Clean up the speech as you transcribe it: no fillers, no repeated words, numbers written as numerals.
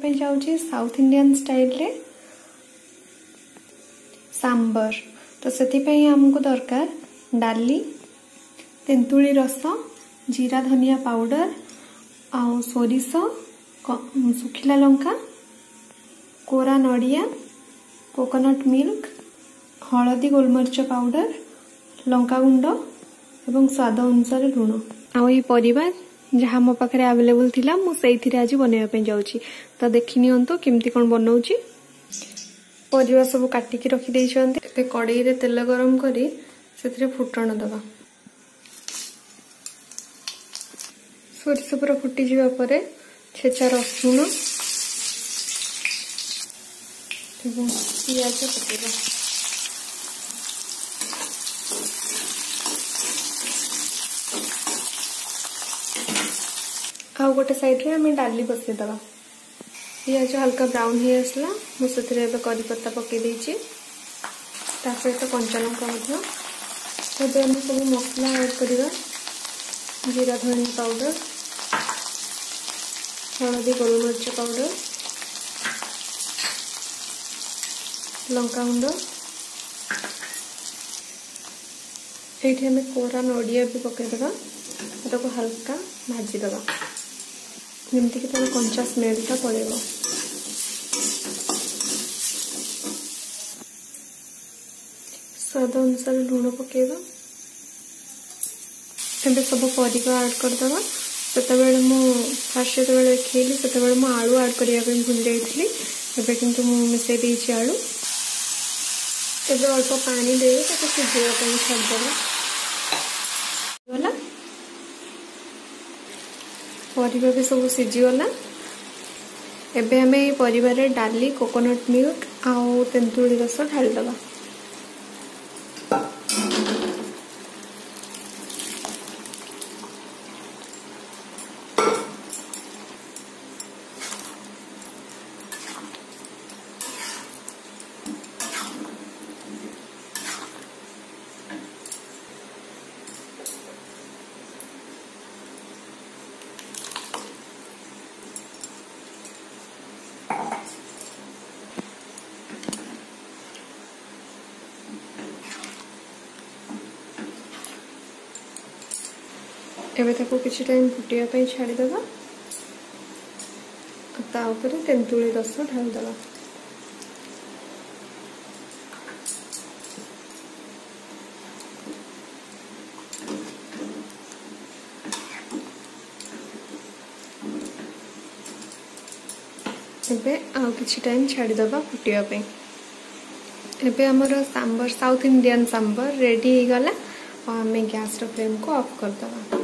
जाऊँगी south Indian style रे सांबर। तो से आमको दरकार डाली, तेंतुली रस, जीरा धनिया पाउडर, आउ सोरिष, सुखिला लंका, कोरा नड़िया, कोकोनट मिल्क, हलदी गोलमरीच पाउडर, लंका गुंड एवं स्वाद अनुसार लुण। आई परिवार जहाँ मो पाखे आवेलेबल थिला मुझे आज बनवाई जाऊँगी। तो देखी नियंतु केमती कौन बनाऊँगी। परिवा सब काटिकी रखी कड़ई रे तेल गरम करी से फुटण दबा। सोरिष पूरा फुटी जावा परे छेचा रसुण एवं पियाज पकेबा। आउ गोटे साइड रे हमें डाली बसई दबा। पियाज हल्का ब्राउन हो आसला मुझे करी पत्ता पकई देछि, ता सहित कंचा लंका मध्य। तो हम सब मसला ऐड करिवा। जीरा धनिया पाउडर, हलदी गोलमरीच पाउडर, लंका गुंड, ये हमें कोरा नड़िया भी पकईदबा। ताको हल्का भाजीदबा जमती कि तार कंचा स्मेलटा पड़ेगा। स्वाद अनुसार लुण पकेबा। एबे सब परिवा ऐड करदबा। सेतेबेले मु फास्ट जेतेबेले खेली सेतेबेले मु आलू ऐड करिया पे भूल जाइथिली। एबे किंतु मु मिसै देछि आलू। एबे अल्प पानी दे ताको सिझेवा पे छाड़ देबा। होला परिवा भी सब सिझीगला। एबे हमें परिवार रे डाली, कोकोनट मिल्क आउ तेंतुली रस ढाली दबा। एबे ताको किछि टाइम फुटिया पे छाड़ी दबा। ता ऊपर तेंतुली रस ढाल दबा। एबे आउ किछि टाइम छाड़ी दबा फुटिया पे। एबे हमर sambar South Indian sambar ready हो गला। और हमें गैस रो फ्लेम को ऑफ कर दबा।